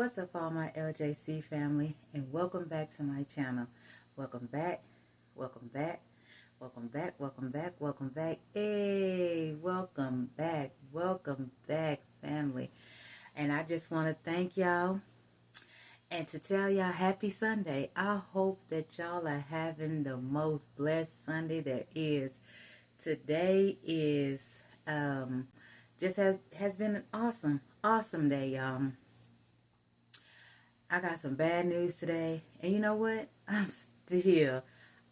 What's up, all my LJC family, and welcome back to my channel. Welcome back, welcome back, welcome back, welcome back, welcome back. Hey, welcome back, family. And I just want to thank y'all and to tell y'all happy Sunday. I hope that y'all are having the most blessed Sunday there is. Today is just has been an awesome day, y'all. I got some bad news today, and you know what? I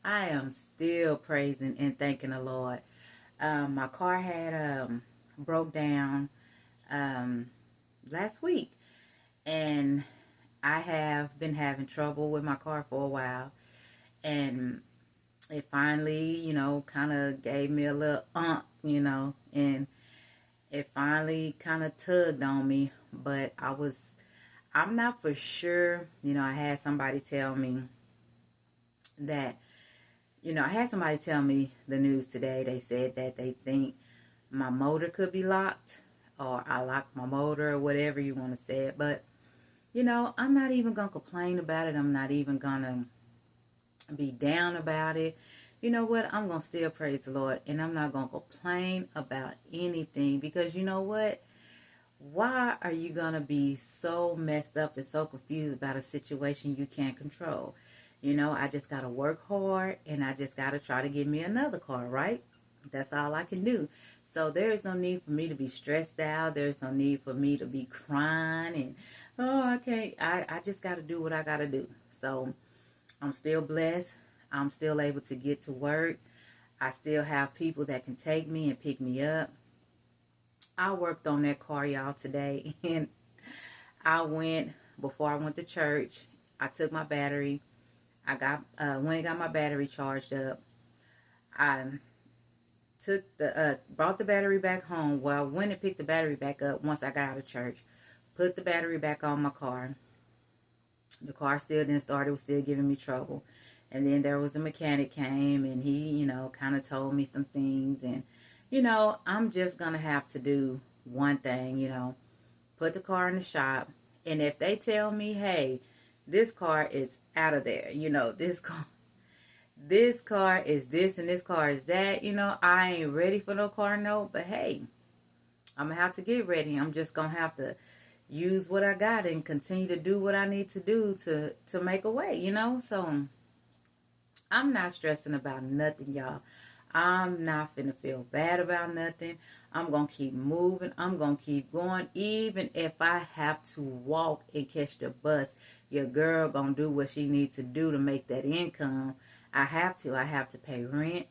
am still praising and thanking the Lord. My car had broke down last week, and I have been having trouble with my car for a while, and it finally, kind of gave me a little and it finally kind of tugged on me, but I'm not for sure. I had somebody tell me that, I had somebody tell me the news today. They said that they think my motor could be locked, or I locked my motor, or whatever you want to say it. But, I'm not even going to complain about it. I'm not even going to be down about it. You know what? I'm going to still praise the Lord, and I'm not going to complain about anything, because you know what? Why are you going to be so messed up and so confused about a situation you can't control? I just got to work hard, and I just got to try to get me another car, right? That's all I can do. So there is no need for me to be stressed out. There's no need for me to be crying and, oh, I can't. I just got to do what I got to do. So I'm still blessed. I'm still able to get to work. I still have people that can take me and pick me up. I worked on that car, y'all, today, and before I went to church, I took my battery. When I got my battery charged up, I brought the battery back home. Well, I went and picked the battery back up once I got out of church, put the battery back on my car. The car still didn't start. It was still giving me trouble. And then there was a mechanic came, and he, kind of told me some things, and I'm just going to have to do one thing, put the car in the shop. And if they tell me, hey, this car is out of there, this car is this and this car is that, I ain't ready for no car note. But hey, I'm going to have to get ready. I'm just going to have to use what I got and continue to do what I need to do to make a way, So I'm not stressing about nothing, y'all. I'm not finna feel bad about nothing. I'm going to keep moving. I'm going to keep going. Even if I have to walk and catch the bus, your girl going to do what she needs to do to make that income. I have to. I have to pay rent.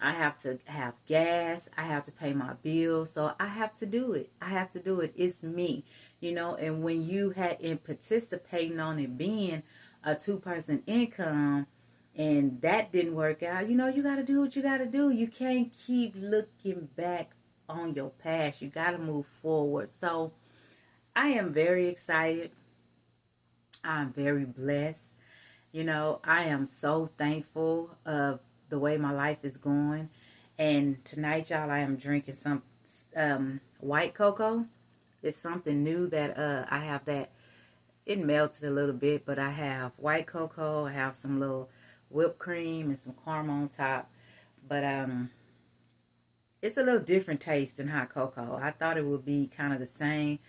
I have to have gas. I have to pay my bills. So I have to do it. I have to do it. It's me, and when you had in participating on it being a two-person income, and that didn't work out, you got to do what you got to do. You can't keep looking back on your past. You got to move forward. So I am very excited. I'm very blessed. I am so thankful of the way my life is going. And tonight, y'all, I am drinking some white cocoa. It's something new that I have that it melts a little bit, but I have white cocoa. I have some little whipped cream and some caramel on top, but it's a little different taste than hot cocoa. I thought it would be kind of the same,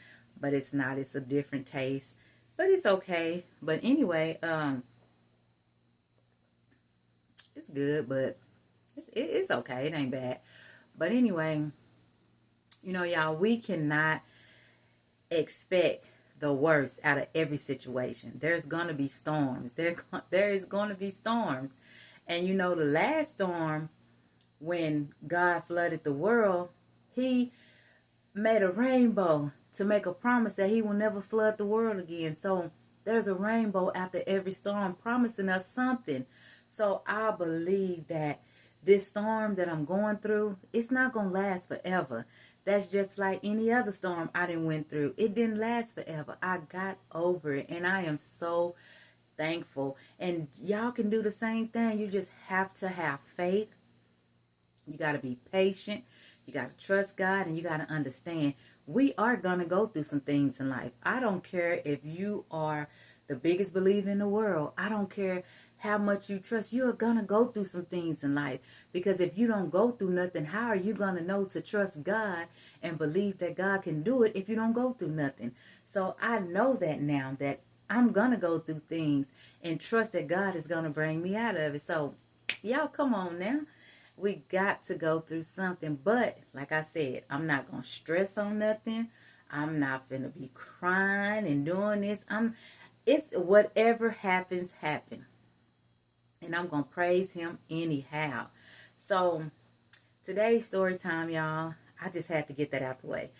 but it's not. It's a different taste, but it's okay. But anyway, it's good, but it's okay. It ain't bad. But anyway, y'all, we cannot expect the worst out of every situation. There's gonna be storms. There is gonna be storms. And the last storm, when God flooded the world, he made a rainbow to make a promise that he will never flood the world again. So there's a rainbow after every storm promising us something. So I believe that this storm that I'm going through, it's not gonna last forever. That's just like any other storm I done went through. It didn't last forever. I got over it, and I am so thankful. And y'all can do the same thing. You just have to have faith. You got to be patient. You got to trust God, and you got to understand we are going to go through some things in life. I don't care if you are the biggest believer in the world. I don't care how much you trust. You're going to go through some things in life. Because if you don't go through nothing, how are you going to know to trust God and believe that God can do it if you don't go through nothing? So I know that now, that I'm going to go through things and trust that God is going to bring me out of it. So y'all, come on now. We got to go through something. But like I said, I'm not going to stress on nothing. I'm not going to be crying and doing this. It's whatever happens, happen. And I'm going to praise him anyhow. So today's story time, y'all. I just had to get that out the way.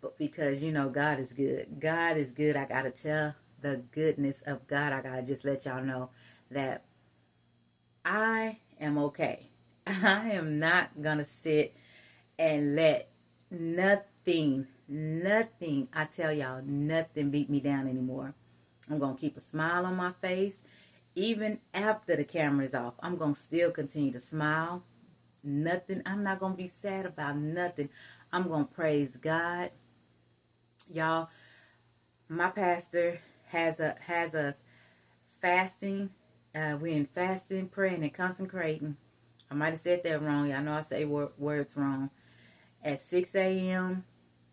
But because, God is good. God is good. I got to tell the goodness of God. I got to just let y'all know that I am okay. I am not going to sit and let nothing, I tell y'all, nothing beat me down anymore. I'm going to keep a smile on my face. Even after the camera is off, I'm going to still continue to smile. Nothing. I'm not going to be sad about nothing. I'm going to praise God. Y'all, my pastor has us fasting. We're in fasting, praying, and consecrating. I might have said that wrong. Y'all know I say words wrong. At 6 a.m.,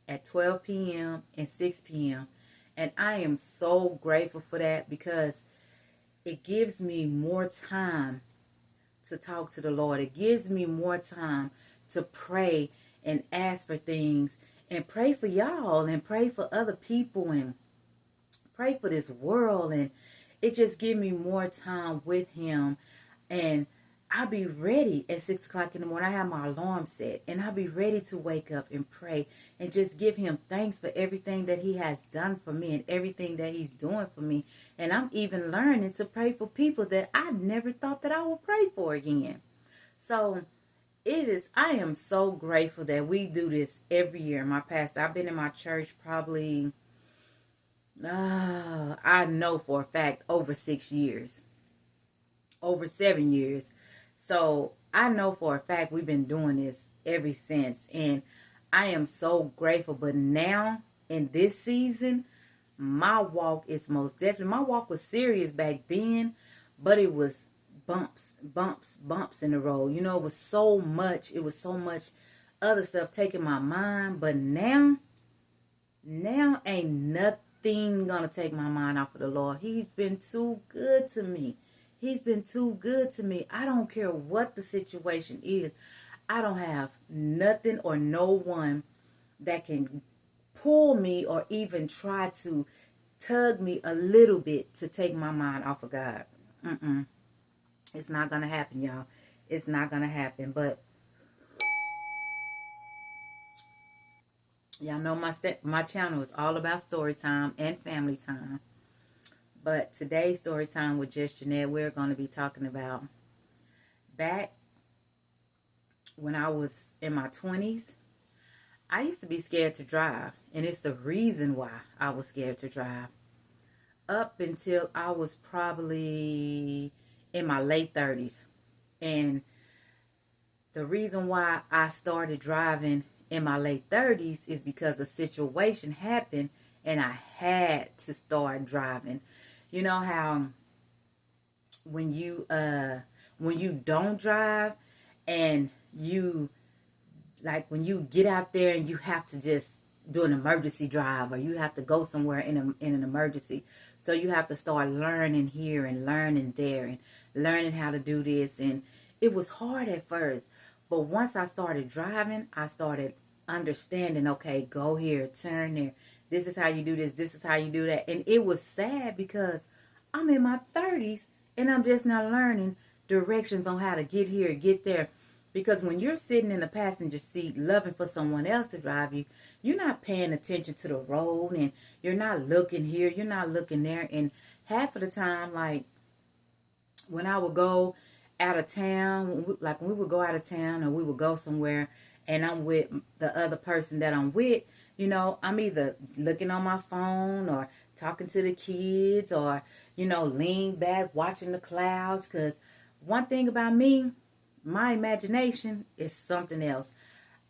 at 12 p.m., and 6 p.m. And I am so grateful for that, because it gives me more time to talk to the Lord. It gives me more time to pray and ask for things and pray for y'all and pray for other people and pray for this world. And it just gives me more time with him. And I'll be ready at 6 o'clock in the morning. I have my alarm set, and I'll be ready to wake up and pray and just give him thanks for everything that he has done for me and everything that he's doing for me. And I'm even learning to pray for people that I never thought that I would pray for again. So I am so grateful that we do this every year. My pastor, I've been in my church probably, I know for a fact, over 6 years, over 7 years. So I know for a fact we've been doing this ever since. And I am so grateful. But now, in this season, my walk is most definitely, my walk was serious back then, but it was bumps in the road. It was so much other stuff taking my mind. But now ain't nothing gonna take my mind off of the Lord. He's been too good to me. He's been too good to me. I don't care what the situation is. I don't have nothing or no one that can pull me or even try to tug me a little bit to take my mind off of God. It's not going to happen, y'all. It's not going to happen. But y'all know my channel is all about story time and family time. But today's story time with Just Jeanette, we're going to be talking about back when I was in my 20s. I used to be scared to drive, and it's the reason why I was scared to drive. Up until I was probably in my late 30s. And the reason why I started driving in my late 30s is because a situation happened and I had to start driving. You know how when you don't drive and when you get out there and you have to just do an emergency drive, or you have to go somewhere in an emergency. So you have to start learning here and learning there and learning how to do this. And it was hard at first. But once I started driving, I started understanding, okay, go here, turn there. This is how you do this. This is how you do that. And it was sad because I'm in my 30s and I'm just now learning directions on how to get here, get there. Because when you're sitting in the passenger seat loving for someone else to drive you, you're not paying attention to the road, and you're not looking here, you're not looking there. And half of the time, like when I would go out of town, when we would go out of town or we would go somewhere and I'm with the other person that I'm with, I'm either looking on my phone or talking to the kids or, lean back watching the clouds. Because one thing about me, my imagination is something else.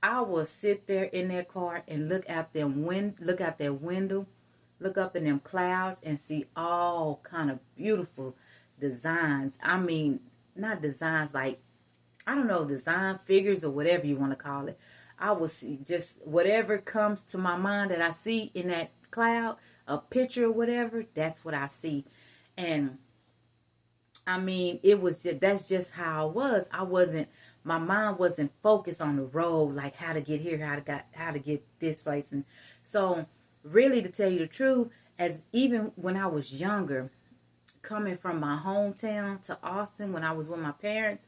I will sit there in that car and look out that window, look up in them clouds and see all kind of beautiful designs. I mean, not designs like, I don't know, design figures or whatever you want to call it. I will see just whatever comes to my mind that I see in that cloud, a picture or whatever, that's what I see. And I mean, it was just, that's just how I was. My mind wasn't focused on the road, like how to get here, how to get this place. And so really, to tell you the truth, as even when I was younger, coming from my hometown to Austin when I was with my parents,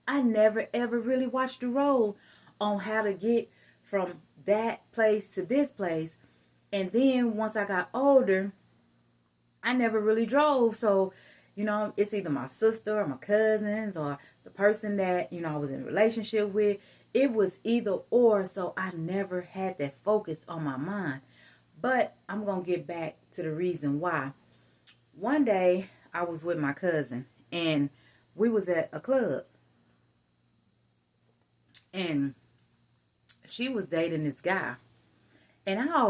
I never ever really watched the road on how to get from that place to this place. And then once I got older, I never really drove. So, it's either my sister or my cousins or the person that, I was in a relationship with. It was either or. So I never had that focus on my mind. But I'm going to get back to the reason why. One day I was with my cousin and we was at a club. And she was dating this guy. And I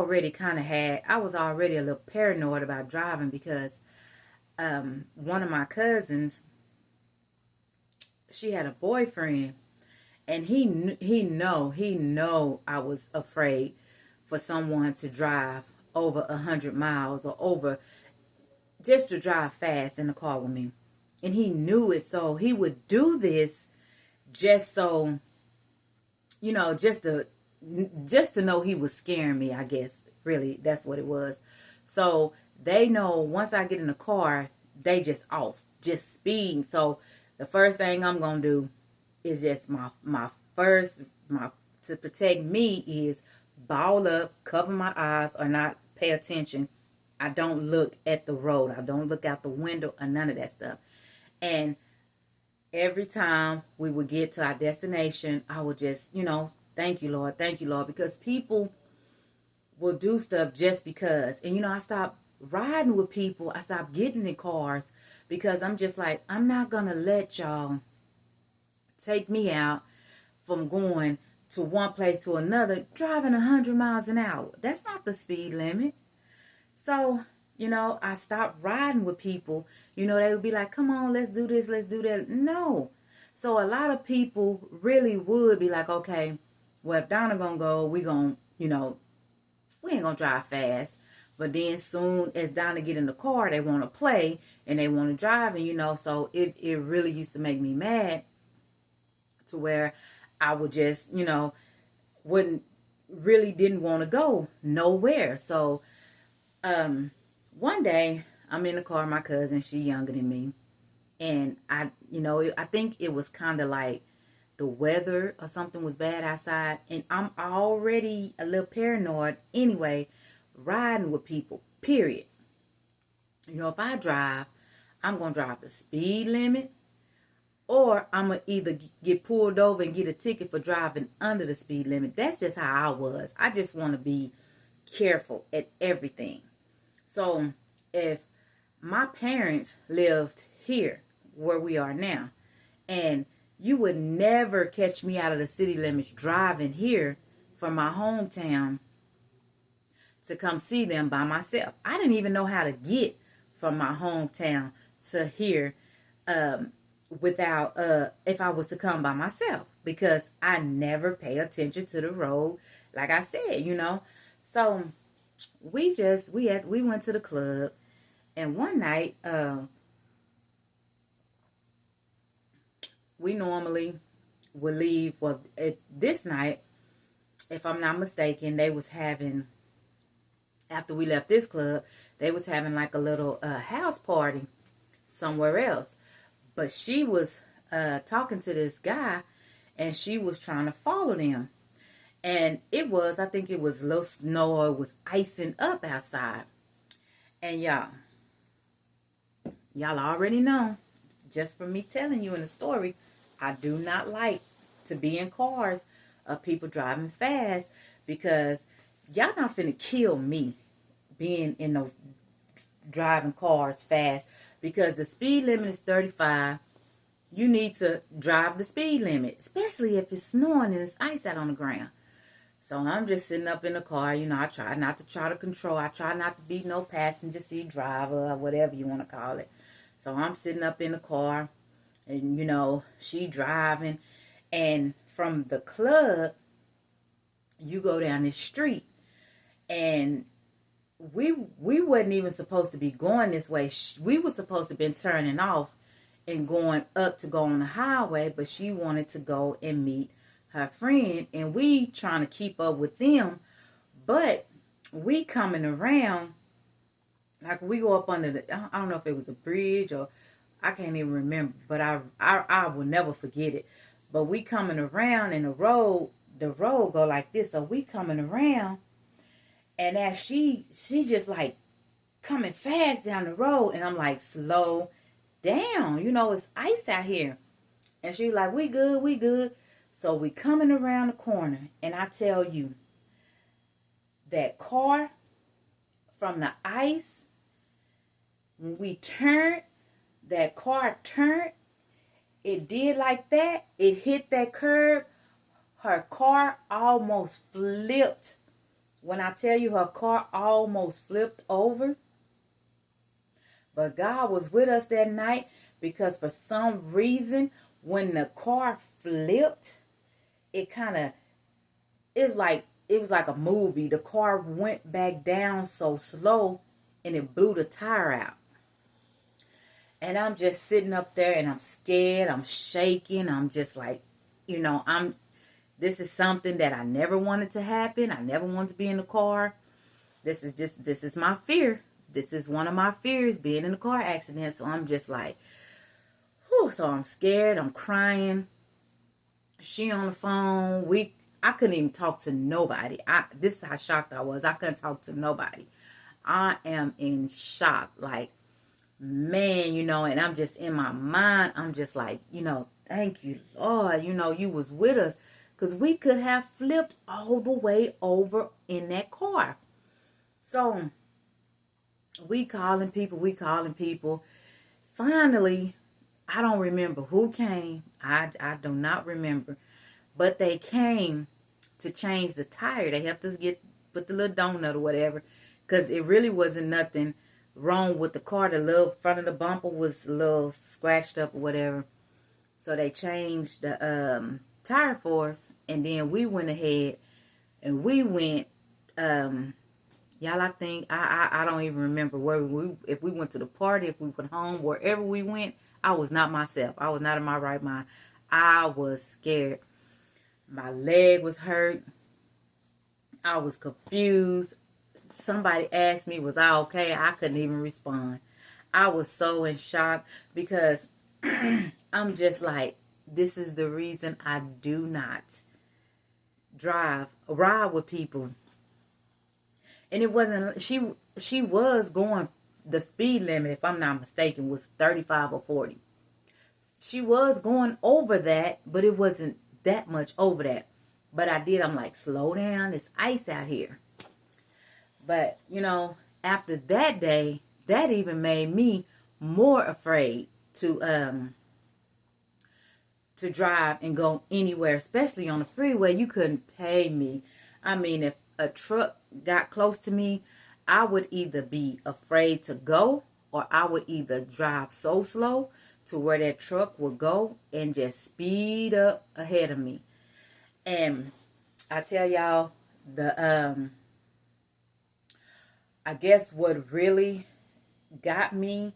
was already a little paranoid about driving because one of my cousins, she had a boyfriend, and he know I was afraid for someone to drive over 100 miles or over, just to drive fast in the car with me. And he knew it, so he would do this just so, just to know he was scaring me, I guess. Really, that's what it was. So they know once I get in the car, they just off, just speeding. So the first thing I'm going to do is just to protect me is ball up, cover my eyes, or not pay attention. I don't look at the road. I don't look out the window or none of that stuff. And every time we would get to our destination, I would just, thank you, Lord, because people will do stuff just because. And, I stopped riding with people. I stopped getting in cars because I'm just like, I'm not going to let y'all take me out from going to one place to another, driving 100 miles an hour. That's not the speed limit. So, I stopped riding with people. They would be like, come on, let's do this, let's do that. No. So a lot of people really would be like, okay, well, if Donna gonna go, we ain't gonna drive fast. But then soon as Donna get in the car, they want to play and they want to drive. And, so it really used to make me mad to where I would just, didn't want to go nowhere. So, one day I'm in the car with my cousin, she younger than me. And I think it was kind of like the weather or something was bad outside. And I'm already a little paranoid anyway, riding with people, period. If I drive, I'm going to drive the speed limit, or I'm going to either get pulled over and get a ticket for driving under the speed limit. That's just how I was. I just want to be careful at everything. So if my parents lived here where we are now, and you would never catch me out of the city limits driving here from my hometown to come see them by myself. I didn't even know how to get from my hometown to here without if I was to come by myself, because I never pay attention to the road, like I said, So we went to the club, and one night we normally would leave. Well, this night, if I'm not mistaken, they was having, after we left this club, they was having like a little house party somewhere else. But she was talking to this guy, and she was trying to follow them. And I think it was low snow, or it was icing up outside. And y'all already know, just from me telling you in the story, I do not like to be in cars of people driving fast, because y'all not finna kill me being in those driving cars fast, because the speed limit is 35. You need to drive the speed limit, especially if it's snowing and it's ice out on the ground. So I'm just sitting up in the car. I try not to control. I try not to be no passenger seat driver or whatever you want to call it. So I'm sitting up in the car and, she driving. And from the club, you go down the street. And we wasn't even supposed to be going this way. We were supposed to been turning off and going up to go on the highway, but she wanted to go and meet her friend, and we trying to keep up with them, but we coming around, like we go up under the, I don't know if it was a bridge or I can't even remember, but I will never forget it. But we coming around and the road go like this, so we coming around, and as she just like coming fast down the road, and I'm like, slow down, it's ice out here. And she like, we good. So we coming around the corner, and I tell you, that car from the ice, when we turned, that car turned, it did like that, it hit that curb, her car almost flipped. When I tell you her car almost flipped over. But God was with us that night, because for some reason, when the car flipped, it was like a movie. The car went back down so slow, and it blew the tire out. And I'm just sitting up there, and I'm scared. I'm shaking. I'm just like, this is something that I never wanted to happen. I never wanted to be in the car. This is my fear. This is one of my fears, being in a car accident. So I'm just like, whew. So I'm scared. I'm crying. She on the phone. I couldn't even talk to nobody. This is how shocked I was. I couldn't talk to nobody. I am in shock. Like, man, and I'm just in my mind. I'm just like, thank you, Lord. You was with us, because we could have flipped all the way over in that car. So we calling people. Finally, I don't remember who came. I do not remember. But they came to change the tire. They helped us put the little donut or whatever. Because it really wasn't nothing wrong with the car. The little front of the bumper was a little scratched up or whatever. So they changed the tire for us. And then we went ahead and we went, y'all, I think, I don't even remember if we went to the party, if we went home, wherever we went. I was not myself. I was not in my right mind. I was scared. My leg was hurt. I was confused. Somebody asked me, was I okay? I couldn't even respond. I was so in shock, because I'm just like, this is the reason I do not ride with people. And it wasn't, she was going, the speed limit, if I'm not mistaken, was 35 or 40. She was going over that, but it wasn't that much over that. But I'm like, slow down, it's ice out here. But, after that day, that even made me more afraid to drive and go anywhere, especially on the freeway. You couldn't pay me. I mean, if a truck got close to me, I would either be afraid to go, or I would either drive so slow to where that truck would go and just speed up ahead of me. And I tell y'all, I guess what really got me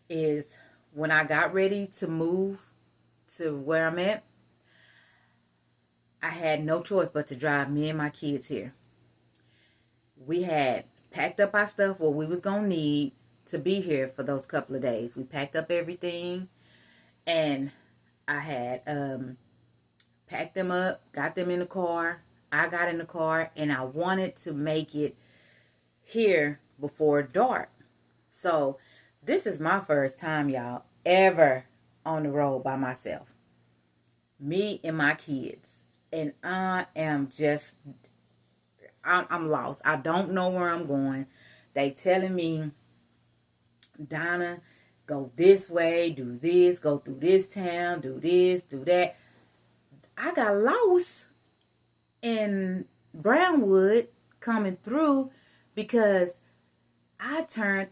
is when I got ready to move to where I'm at, I had no choice but to drive me and my kids here. We had packed up our stuff, what we was going to need to be here for those couple of days. We packed up everything, and I had packed them up, got them in the car. I got in the car, and I wanted to make it here before dark. So this is my first time, y'all, ever on the road by myself. Me and my kids. And I am just, I'm lost. I don't know where I'm going. They telling me, Donna, go this way, do this, go through this town, do this, do that. I got lost in Brownwood coming through because I turned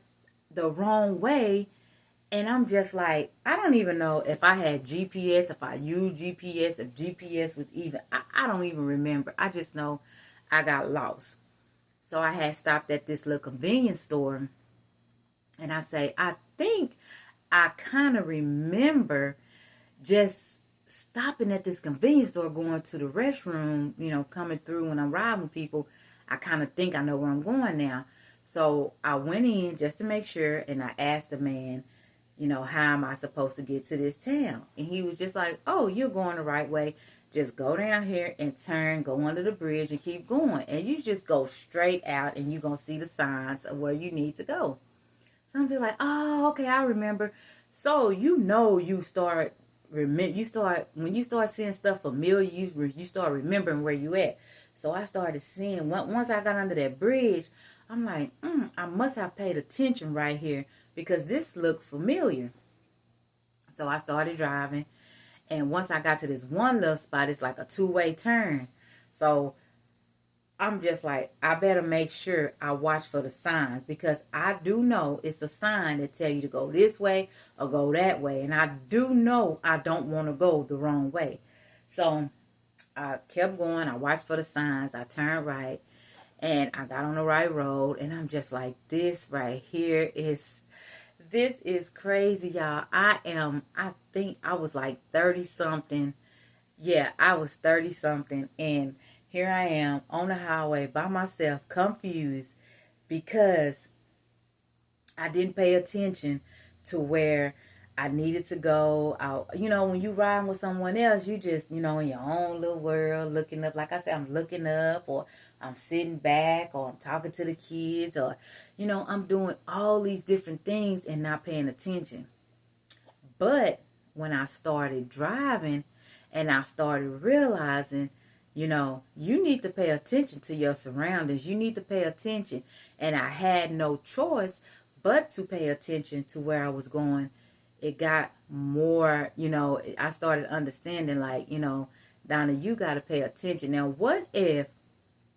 the wrong way. And I'm just like, I don't even know if I had GPS, if I used GPS, if GPS was even, I don't even remember. I just know I got lost. So I had stopped at this little convenience store. And I say, I think I kind of remember just stopping at this convenience store, going to the restroom, coming through when I'm riding with people. I kind of think I know where I'm going now. So I went in just to make sure, and I asked the man, how am I supposed to get to this town? And he was just like, oh, you're going the right way. Just go down here and turn, go under the bridge and keep going. And you just go straight out and you're going to see the signs of where you need to go. So I'm just like, oh, okay, I remember. So when you start seeing stuff familiar, you start remembering where you at. So I started seeing, once I got under that bridge, I'm like, I must have paid attention right here because this looked familiar. So I started driving, and once I got to this one little spot, it's like a two-way turn. So I'm just like, I better make sure I watch for the signs because I do know it's a sign that tell you to go this way or go that way. And I do know I don't want to go the wrong way. So I kept going. I watched for the signs. I turned right and I got on the right road. And I'm just like, this is crazy, y'all. I think I was like 30 something. Yeah, I was 30 something. And here I am on the highway by myself, confused because I didn't pay attention to where I needed to go. When you riding with someone else, you just, in your own little world, looking up. Like I said, I'm looking up, or I'm sitting back, or I'm talking to the kids, or, I'm doing all these different things and not paying attention. But when I started driving and I started realizing, you need to pay attention to your surroundings. You need to pay attention. And I had no choice but to pay attention to where I was going. It got more, I started understanding like, Donna, you got to pay attention. Now, what if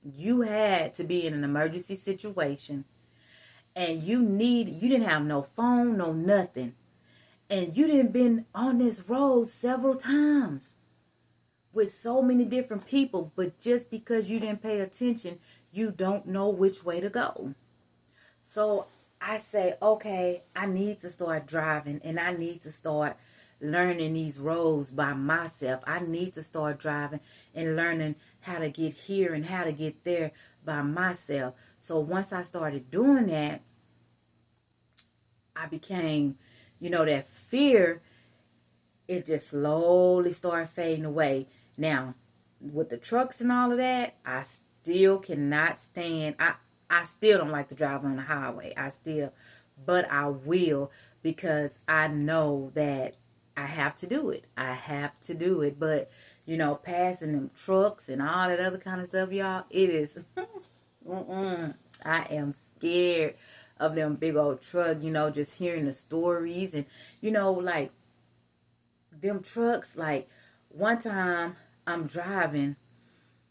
you had to be in an emergency situation and you didn't have no phone, no nothing, and you didn't been on this road several times with so many different people, but just because you didn't pay attention, you don't know which way to go. So I say, okay, I need to start driving and I need to start learning these roads by myself. I need to start driving and learning how to get here and how to get there by myself. So once I started doing that, I became, that fear, it just slowly started fading away. Now, with the trucks and all of that, I still cannot stand. I still don't like to drive on the highway. But I will because I know that I have to do it. I have to do it. But, passing them trucks and all that other kind of stuff, y'all, it is, I am scared of them big old trucks, just hearing the stories and, like them trucks, like one time I'm driving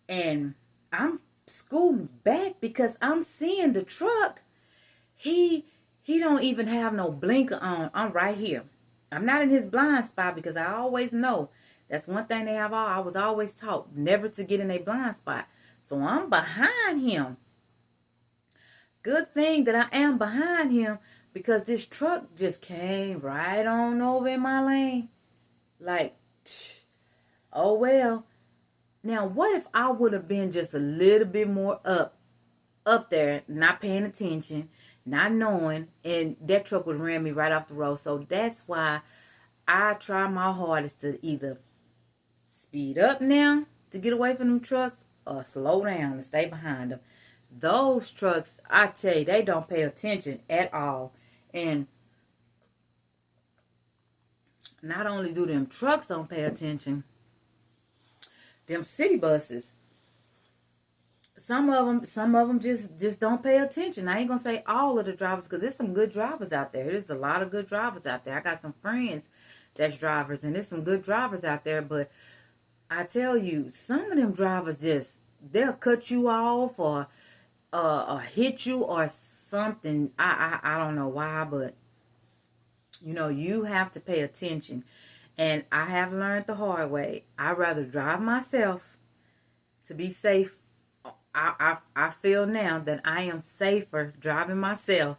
and I'm scooting back because I'm seeing the truck. He don't even have no blinker on. I'm right here. I'm not in his blind spot because I always know that's one thing I was always taught never to get in a blind spot. So I'm behind him. Good thing that I am behind him because this truck just came right on over in my lane. Like, oh well. Now, what if I would have been just a little bit more up there, not paying attention, not knowing, and that truck would have ran me right off the road. So that's why I try my hardest to either speed up now to get away from them trucks or slow down and stay behind them. Those trucks, I tell you, they don't pay attention at all. And not only do them trucks don't pay attention, them city buses, some of them just don't pay attention. I ain't gonna say all of the drivers because there's some good drivers out there. There's a lot of good drivers out there. I got some friends that's drivers, and there's some good drivers out there. But I tell you, some of them drivers just they'll cut you off or hit you or something. I don't know why, but you have to pay attention. And I have learned the hard way. I'd rather drive myself to be safe. I feel now that I am safer driving myself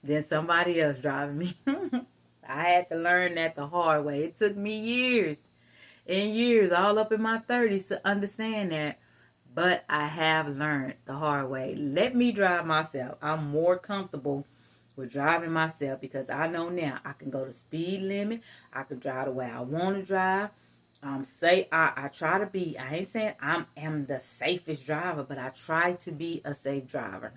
than somebody else driving me. I had to learn that the hard way. It took me years and years, all up in my 30s, to understand that. But I have learned the hard way. Let me drive myself. I'm more comfortable with driving myself because I know now I can go the speed limit. I can drive the way I want to drive. I try to be, I ain't saying I am the safest driver, but I try to be a safe driver.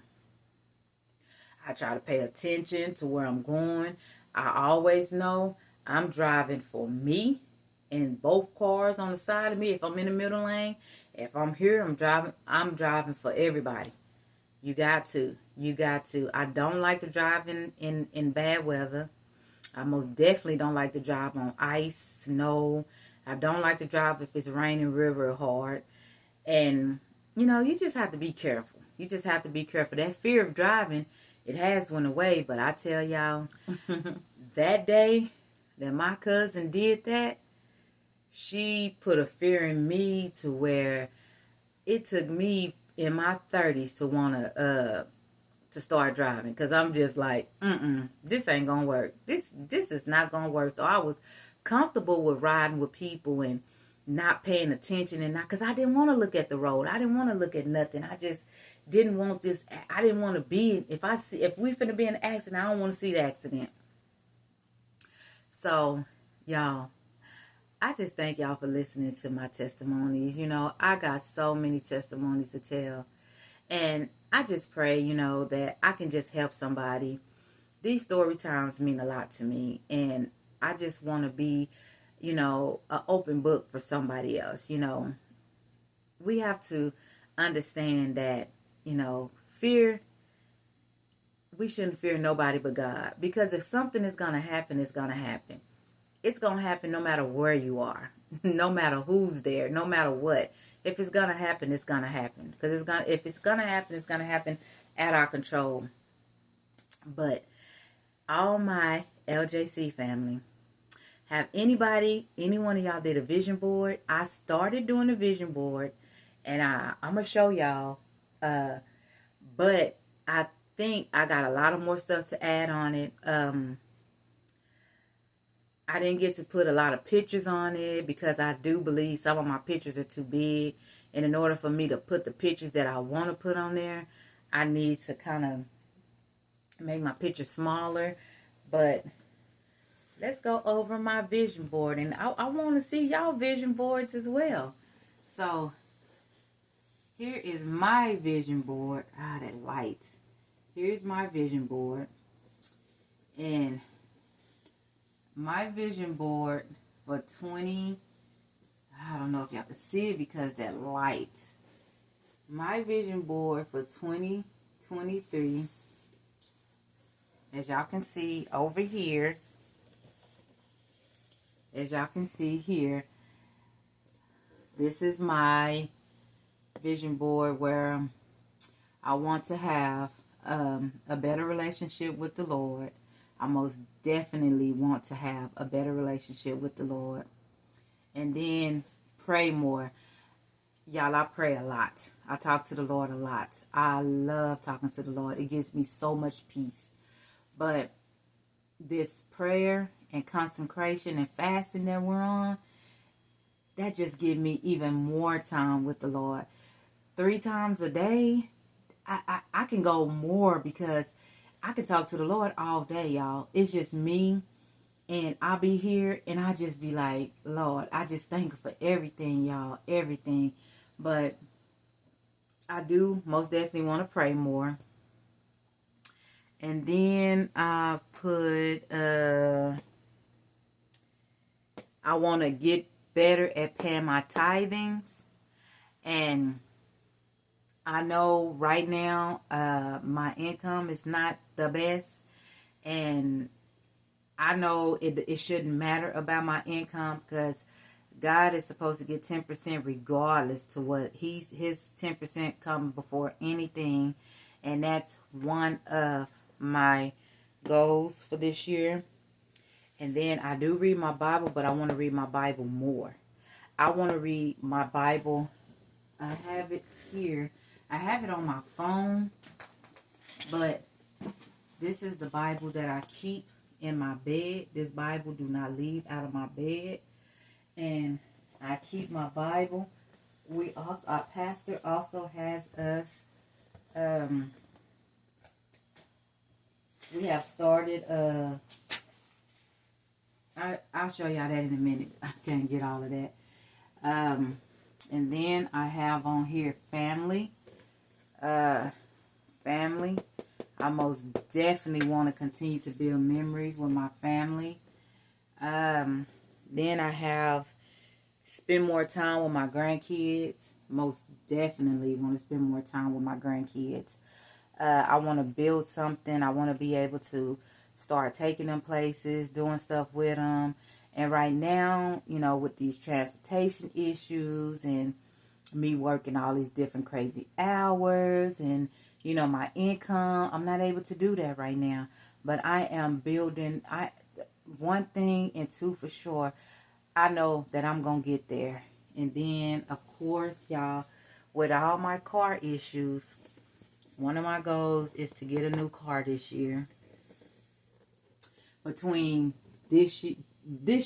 I try to pay attention to where I'm going. I always know I'm driving for me in both cars on the side of me. If I'm in the middle lane, if I'm here, I'm driving for everybody. You got to. I don't like to drive in bad weather. I most definitely don't like to drive on ice, snow. I don't like to drive if it's raining river hard. And, you just have to be careful. You just have to be careful. That fear of driving, it has went away. But I tell y'all, that day that my cousin did that, she put a fear in me to where it took me in my 30s to want to start driving, because I'm just like, this ain't gonna work. This is not gonna work. So I was comfortable with riding with people and not paying attention, and not because I didn't want to look at the road. I didn't want to look at nothing. I just didn't want this. I didn't want to be. If we finna be in an accident, I don't want to see the accident. So, y'all, I just thank y'all for listening to my testimonies. I got so many testimonies to tell. And I just pray, that I can just help somebody. These story times mean a lot to me. And I just want to be, an open book for somebody else. We have to understand that, fear, we shouldn't fear nobody but God. Because if something is going to happen, it's going to happen. It's going to happen no matter where you are, no matter who's there, no matter what. If it's going to happen, it's going to happen. Because if it's going to happen, it's going to happen at our control. But all my LJC family, have any one of y'all did a vision board? I started doing a vision board, and I'm going to show y'all. But I think I got a lot of more stuff to add on it. I didn't get to put a lot of pictures on it because I do believe some of my pictures are too big. And in order for me to put the pictures that I want to put on there, I need to kind of make my pictures smaller. But let's go over my vision board. And I want to see y'all vision boards as well. So here is my vision board. That light. Here's my vision board. And my vision board for I don't know if y'all can see it because that light. My vision board for 2023, as y'all can see over here, this is my vision board where I want to have a better relationship with the Lord. I most definitely want to have a better relationship with the Lord. And then pray more. Y'all, I pray a lot. I talk to the Lord a lot. I love talking to the Lord. It gives me so much peace. But this prayer and consecration and fasting that we're on, that just gives me even more time with the Lord. 3 times a day, I can go more because I can talk to the Lord all day, y'all. It's just me, and I'll be here, and I just be like, Lord, I just thank you for everything, y'all, everything. But I do most definitely want to pray more. And then I put, I want to get better at paying my tithings. And I know right now my income is not the best, and I know it shouldn't matter about my income because God is supposed to get 10% regardless to what his 10% come before anything. And that's one of my goals for this year. And then I do read my Bible, but I want to read my Bible more. I want to read my Bible. I have it here. I have it on my phone, but this is the Bible that I keep in my bed. This Bible do not leave out of my bed. And I keep my Bible. Our pastor also has us, we have started, I'll show y'all that in a minute. I can't get all of that. And then I have on here family. Family. I most definitely want to continue to build memories with my family. Then I have spend more time with my grandkids. Most definitely want to spend more time with my grandkids. I want to build something. I want to be able to start taking them places, doing stuff with them. And right now, you know, with these transportation issues and me working all these different crazy hours and, you know, my income, I'm not able to do that right now. But I am building, one thing and two for sure, I know that I'm going to get there. And then, of course, y'all, with all my car issues, one of my goals is to get a new car this year. Between this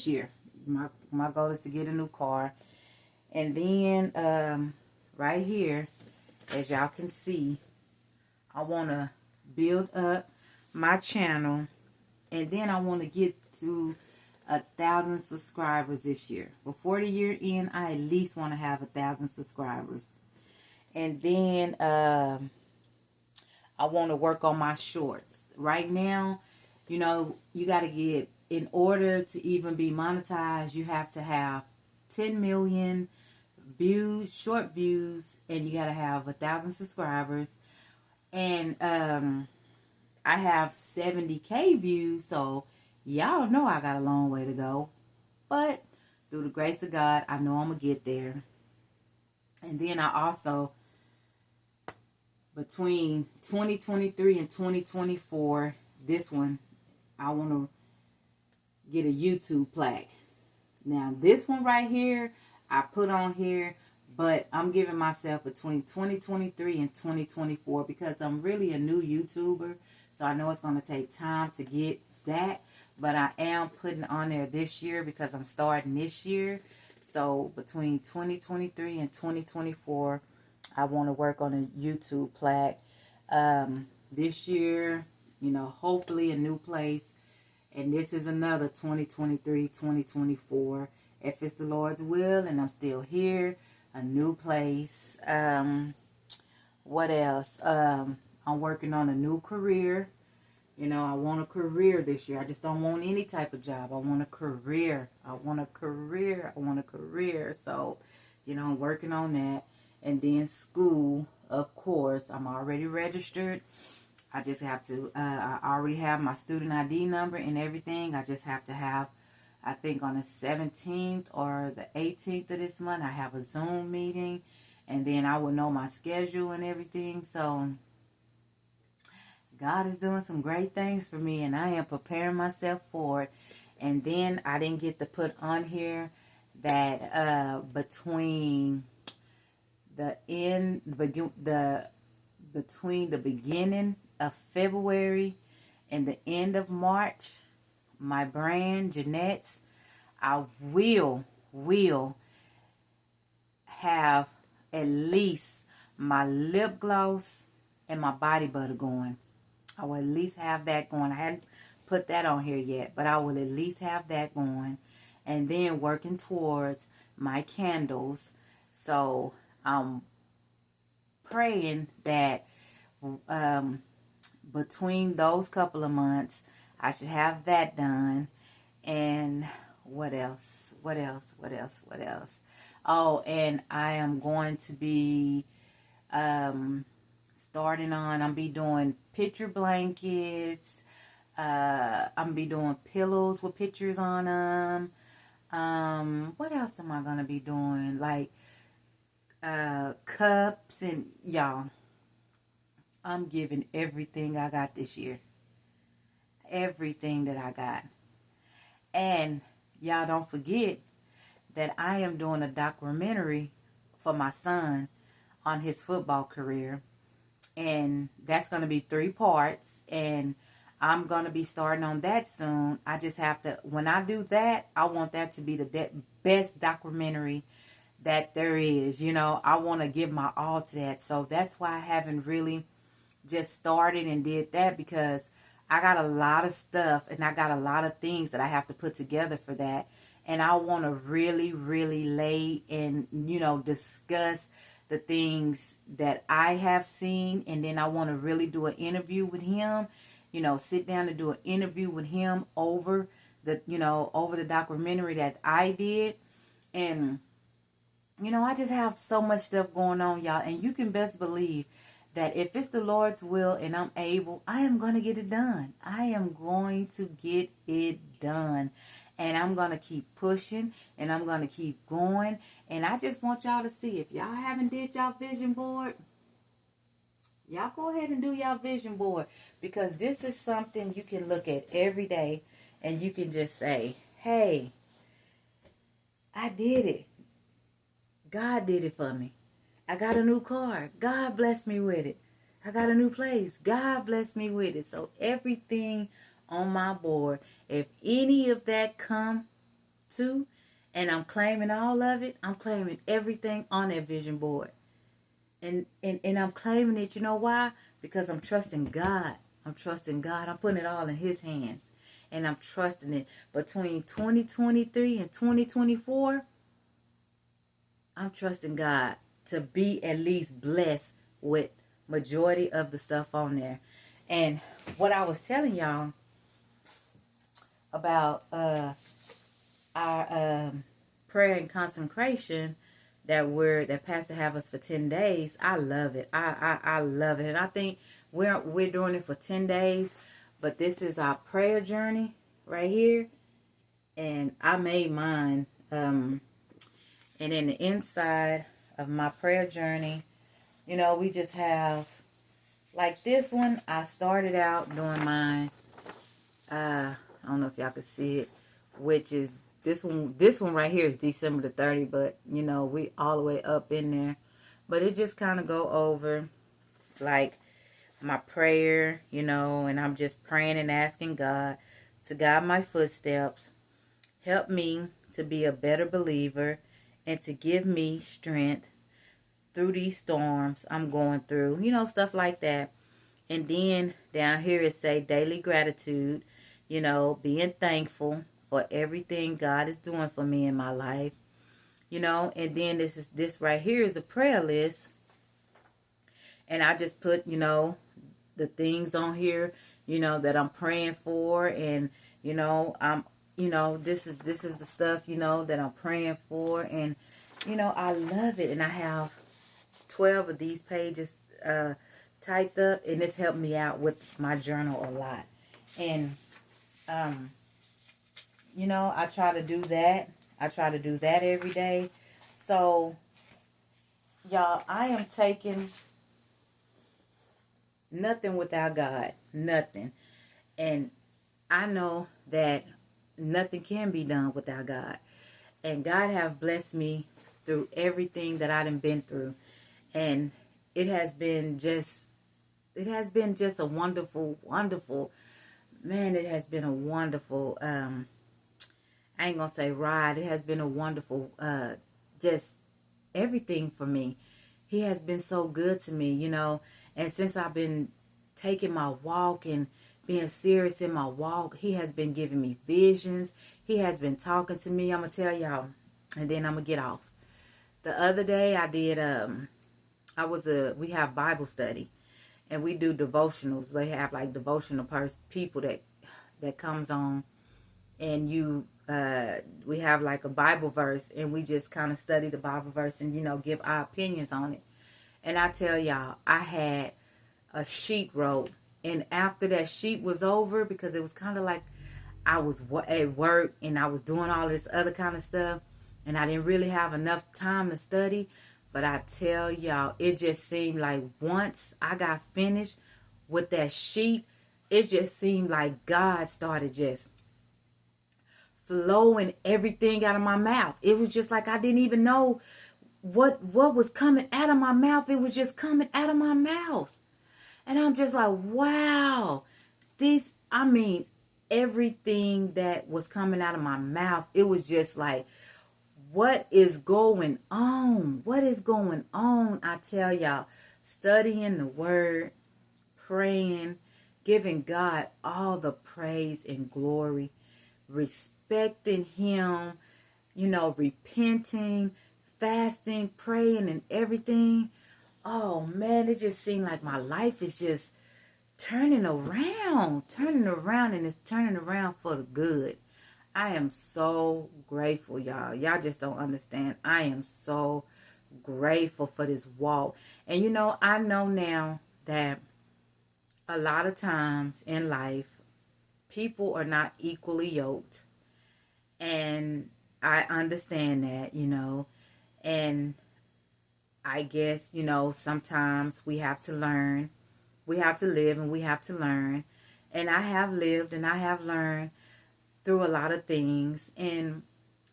year, my goal is to get a new car. And then, right here, as y'all can see, I want to build up my channel. And then I want to get to 1,000 subscribers this year. Before the year end, I at least want to have 1,000 subscribers. And then I want to work on my shorts. Right now, you know, you got to get, in order to even be monetized, you have to have 10 million views, short views, and you got to have 1,000 subscribers. And I have 70K views, so y'all know I got a long way to go. But through the grace of God, I know I'm going to get there. And then I also, between 2023 and 2024, this one, I want to get a YouTube plaque. Now, this one right here, I put on here, but I'm giving myself between 2023 and 2024 because I'm really a new YouTuber. So I know it's going to take time to get that. But I am putting on there this year because I'm starting this year. So between 2023 and 2024, I want to work on a YouTube plaque. This year, you know, hopefully a new place. And this is another 2023, 2024. If it's the Lord's will and I'm still here, a new place. What else? I'm working on a new career. You know, I want a career this year. I just don't want any type of job. I want a career. I want a career. I want a career. So, you know, I'm working on that. And then school, of course. I'm already registered. I just have to, I already have my student ID number and everything. I just have to have, I think on the 17th or the 18th of this month, I have a Zoom meeting. And then I will know my schedule and everything. So God is doing some great things for me, and I am preparing myself for it. And then I didn't get to put on here that between the beginning of February and the end of March, my brand Jeanette's, I will have at least my lip gloss and my body butter going. I will at least have that going. I hadn't put that on here yet, but I will at least have that going. And then working towards my candles. So I'm praying that between those couple of months, I should have that done. And what else? Oh, and I am going to be starting on, I'm be doing picture blankets. I'm be doing pillows with pictures on them. What else am I gonna be doing? Like cups and y'all. I'm giving everything I got this year. Everything that I got. And y'all don't forget that I am doing a documentary for my son on his football career. And that's going to be 3 parts. And I'm going to be starting on that soon. I just have to, when I do that, I want that to be the best documentary that there is. You know, I want to give my all to that. So that's why I haven't really just started and did that, because I got a lot of stuff and I got a lot of things that I have to put together for that. And I want to really, really lay and, you know, discuss the things that I have seen. And then I want to really do an interview with him, you know, sit down and do an interview with him over the, you know, over the documentary that I did. And, you know, I just have so much stuff going on, y'all. And you can best believe that if it's the Lord's will and I'm able, I am going to get it done. I am going to get it done. And I'm going to keep pushing and I'm going to keep going. And I just want y'all to see, if y'all haven't did y'all vision board, y'all go ahead and do y'all vision board. Because this is something you can look at every day and you can just say, hey, I did it. God did it for me. I got a new car. God blessed me with it. I got a new place. God blessed me with it. So everything on my board, if any of that come to, and I'm claiming all of it, I'm claiming everything on that vision board. And I'm claiming it, you know why? Because I'm trusting God. I'm trusting God. I'm putting it all in his hands. And I'm trusting it. Between 2023 and 2024, I'm trusting God to be at least blessed with majority of the stuff on there. And what I was telling y'all about our prayer and consecration that Pastor have us for 10 days, I love it. I love it. And I think we're doing it for 10 days, but this is our prayer journey right here. And I made mine. And in the inside of my prayer journey, you know, we just have, like this one, I started out doing mine, I don't know if y'all can see it, which is this one right here is December the 30th, but, you know, we all the way up in there. But it just kind of go over, like, my prayer, you know, and I'm just praying and asking God to guide my footsteps, help me to be a better believer, and to give me strength through these storms I'm going through, you know, stuff like that. And then down here it say daily gratitude, you know, being thankful for everything God is doing for me in my life, you know. And then this right here is a prayer list, and I just put, you know, the things on here, you know, that I'm praying for. And, you know, this is the stuff, you know, that I'm praying for. And, you know, I love it. And I have 12 of these pages typed up, and this helped me out with my journal a lot. And you know, I try to do that. I try to do that every day. So y'all, I am taking nothing without God. Nothing. And I know that nothing can be done without God. And God have blessed me through everything that I done been through. And it has been just a wonderful, wonderful, man, it has been a wonderful, I ain't gonna say ride. It has been a wonderful, just everything for me. He has been so good to me, you know. And since I've been taking my walk and being serious in my walk, he has been giving me visions. He has been talking to me. I'm gonna tell y'all, and then I'm gonna get off. The other day I did, we have Bible study, and we do devotionals. They have like devotional people that comes on, and we have like a Bible verse, and we just kind of study the Bible verse and, you know, give our opinions on it. And I tell y'all, I had a sheet wrote, and after that sheet was over, because it was kind of like I was at work and I was doing all this other kind of stuff, and I didn't really have enough time to study. But I tell y'all, it just seemed like once I got finished with that sheet, it just seemed like God started just flowing everything out of my mouth. It was just like I didn't even know what was coming out of my mouth. It was just coming out of my mouth. And I'm just like, wow. Everything that was coming out of my mouth, it was just like, what is going on? What is going on? I tell y'all, studying the word, praying, giving God all the praise and glory, respecting him, repenting, fasting, praying, and everything. Oh man, it just seemed like my life is just turning around, and it's turning around for the good. I am so grateful, y'all. Y'all just don't understand. I am so grateful for this walk. And I know now that a lot of times in life, people are not equally yoked. And I understand that, and I guess, sometimes we have to learn. We have to live and we have to learn. And I have lived and I have learned through a lot of things. And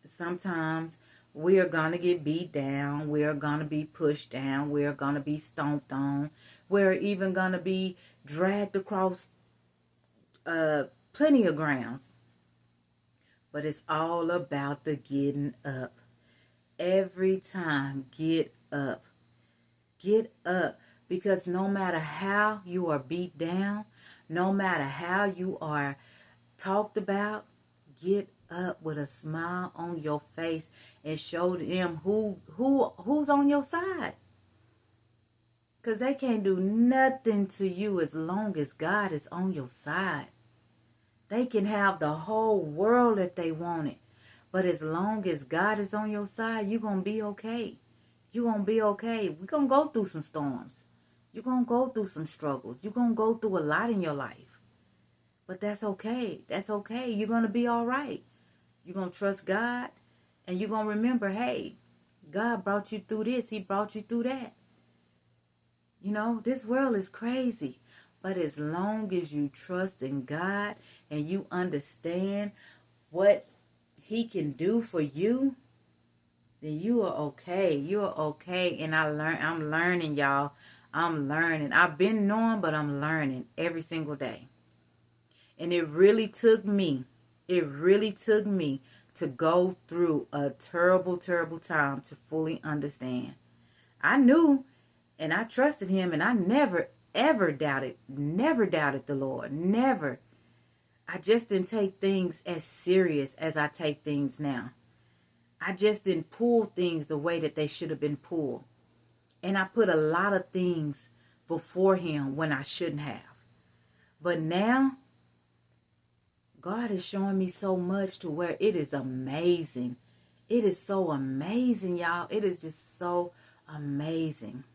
sometimes we are going to get beat down. We are going to be pushed down. We are going to be stomped on. We're even going to be dragged across plenty of grounds. But it's all about the getting up. Every time, get up. Get up. Because no matter how you are beat down, no matter how you are talked about, get up with a smile on your face and show them who's on your side. Because they can't do nothing to you as long as God is on your side. They can have the whole world if they want it. But as long as God is on your side, you're going to be okay. You're going to be okay. We're going to go through some storms. You're going to go through some struggles. You're going to go through a lot in your life. But that's okay. That's okay. You're going to be all right. You're going to trust God. And you're going to remember, hey, God brought you through this. He brought you through that. This world is crazy. But as long as you trust in God and you understand what he can do for you, then you are okay. You are okay. And I'm learning, y'all. I'm learning. I've been knowing, but I'm learning every single day. And it really took me to go through a terrible, terrible time to fully understand. I knew and I trusted him, and I never, ever doubted the Lord. Never. I just didn't take things as serious as I take things now. I just didn't pull things the way that they should have been pulled. And I put a lot of things before him when I shouldn't have. But now, God is showing me so much to where it is amazing. It is so amazing, y'all. It is just so amazing.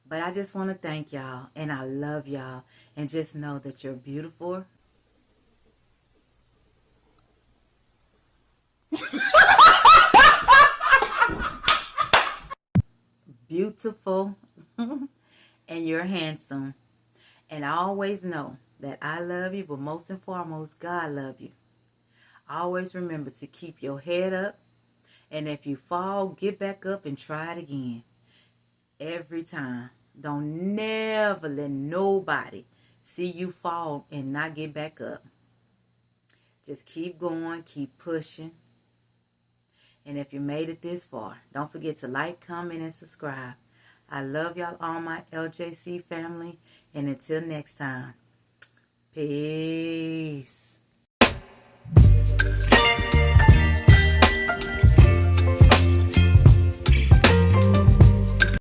But I just want to thank y'all, and I love y'all, and just know that you're beautiful. Beautiful, and you're handsome. And I always know that I love you, but most and foremost, God love you. Always remember to keep your head up, and if you fall, get back up and try it again. Every time. Don't never let nobody see you fall and not get back up. Just keep going, keep pushing. And if you made it this far, don't forget to like, comment, and subscribe. I love y'all, all my LJC family. And until next time, peace.